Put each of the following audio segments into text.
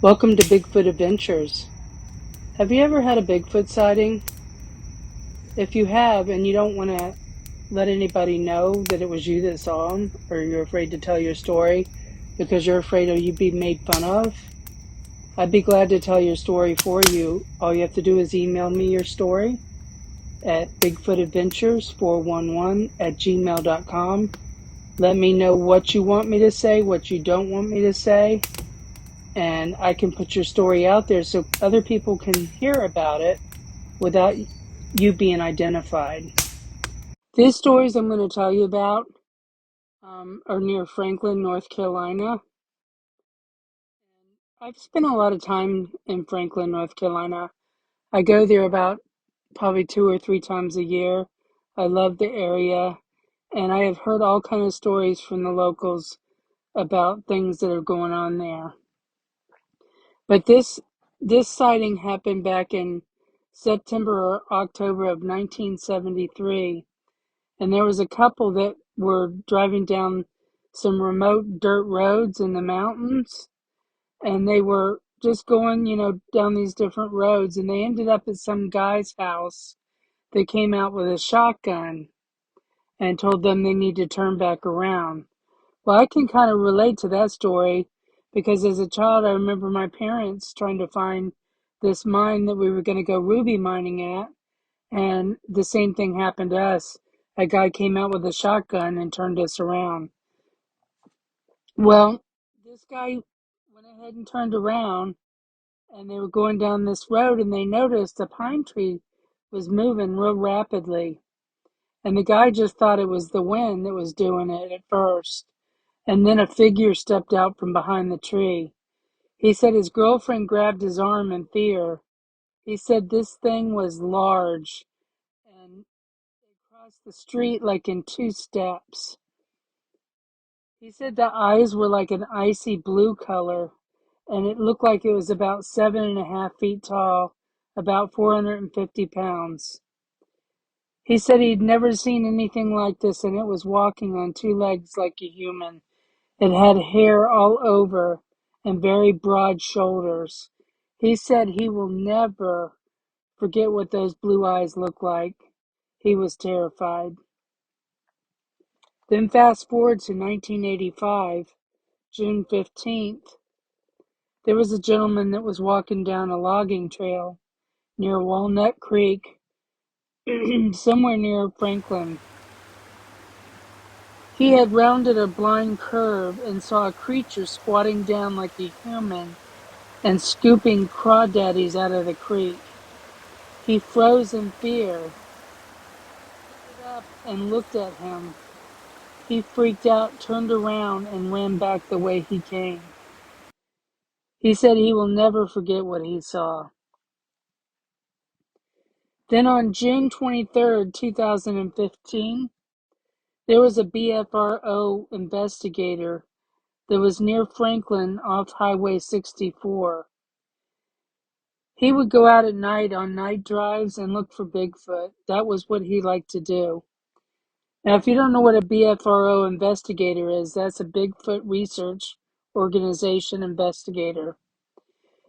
Welcome to Bigfoot Adventures. Have you ever had a Bigfoot sighting? If you have and you don't want to let anybody know that it was you that saw them, or you're afraid to tell your story because you're afraid of you being made fun of, I'd be glad to tell your story for you. All you have to do is email me your story at bigfootadventures411@gmail.com. Let me know what you want me to say, what you don't want me to say, and I can put your story out there so other people can hear about it without you being identified. These stories I'm going to tell you about are near Franklin, North Carolina. I've spent a lot of time in Franklin, North Carolina. I go there about probably 2 or 3 times a year. I love the area, and I have heard all kinds of stories from the locals about things that are going on there. But this sighting happened back in September or October of 1973, and there was a couple that were driving down some remote dirt roads in the mountains, and they were just going, down these different roads, and they ended up at some guy's house that came out with a shotgun and told them they need to turn back around. Well, I can kind of relate to that story because as a child, I remember my parents trying to find this mine that we were going to go ruby mining at, and the same thing happened to us. A guy came out with a shotgun and turned us around. Well, this guy went ahead and turned around, and they were going down this road, and they noticed a pine tree was moving real rapidly. And the guy just thought it was the wind that was doing it at first. And then a figure stepped out from behind the tree. He said his girlfriend grabbed his arm in fear. He said this thing was large, and they crossed the street like in 2 steps. He said the eyes were like an icy blue color, and it looked like it was about 7.5 feet tall, about 450 pounds. He said he'd never seen anything like this, and it was walking on 2 legs like a human. It had hair all over and very broad shoulders. He said he will never forget what those blue eyes looked like. He was terrified. Then fast forward to 1985, June 15th. There was a gentleman that was walking down a logging trail near Walnut Creek, somewhere near Franklin. He had rounded a blind curve and saw a creature squatting down like a human and scooping crawdaddies out of the creek. He froze in fear, stood up and looked at him. He freaked out, turned around, and ran back the way he came. He said he will never forget what he saw. Then on June 23rd, 2015, there was a BFRO investigator that was near Franklin off Highway 64. He would go out at night on night drives and look for Bigfoot. That was what he liked to do. Now, if you don't know what a BFRO investigator is, that's a Bigfoot Research Organization investigator.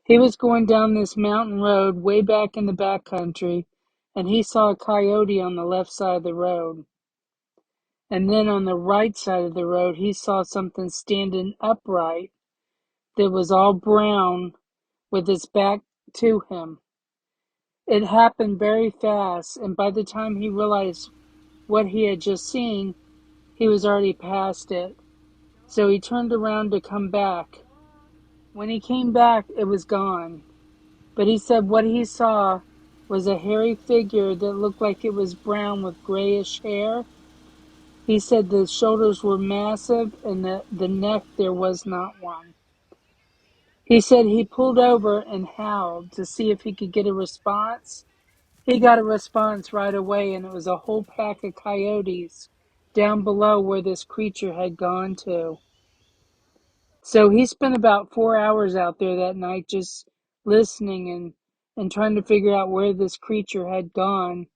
He was going down this mountain road way back in the backcountry, and he saw a coyote on the left side of the road. And then on the right side of the road, he saw something standing upright that was all brown with its back to him. It happened very fast, and by the time he realized what he had just seen, he was already past it. So he turned around to come back. When he came back, it was gone. But he said what he saw was a hairy figure that looked like it was brown with grayish hair. He said the shoulders were massive and the neck there was not one. He said he pulled over and howled to see if he could get a response. He got a response right away, and it was a whole pack of coyotes down below where this creature had gone to. So he spent about 4 hours out there that night just listening and trying to figure out where this creature had gone.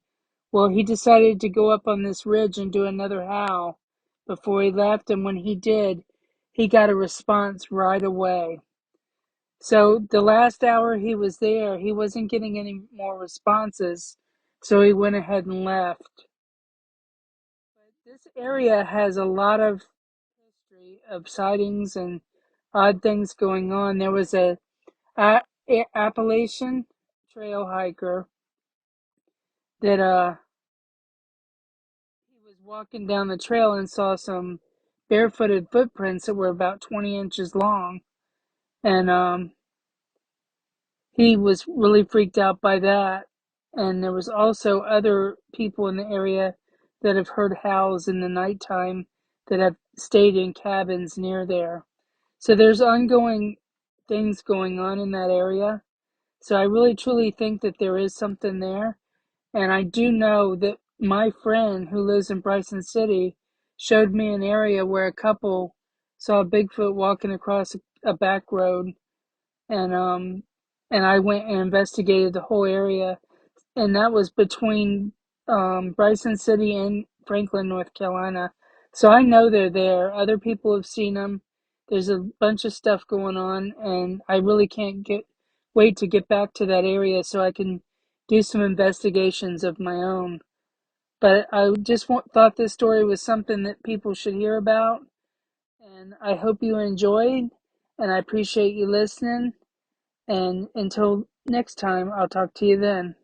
Well, he decided to go up on this ridge and do another howl before he left, and when he did, he got a response right away. So the last hour he was there, he wasn't getting any more responses, so he went ahead and left. But this area has a lot of history of sightings and odd things going on. There was a Appalachian trail hiker that he was walking down the trail and saw some barefooted footprints that were about 20 inches long, and he was really freaked out by that. And there was also other people in the area that have heard howls in the nighttime that have stayed in cabins near there. So there's ongoing things going on in that area. So I really truly think that there is something there. And I do know that my friend who lives in Bryson City showed me an area where a couple saw a Bigfoot walking across a back road, and I went and investigated the whole area, and that was between Bryson City and Franklin, North Carolina. So I know they're there. Other people have seen them. There's a bunch of stuff going on, and I really can't wait to get back to that area so I can do some investigations of my own. But I just thought this story was something that people should hear about, and I hope you enjoyed, and I appreciate you listening. And until next time, I'll talk to you then.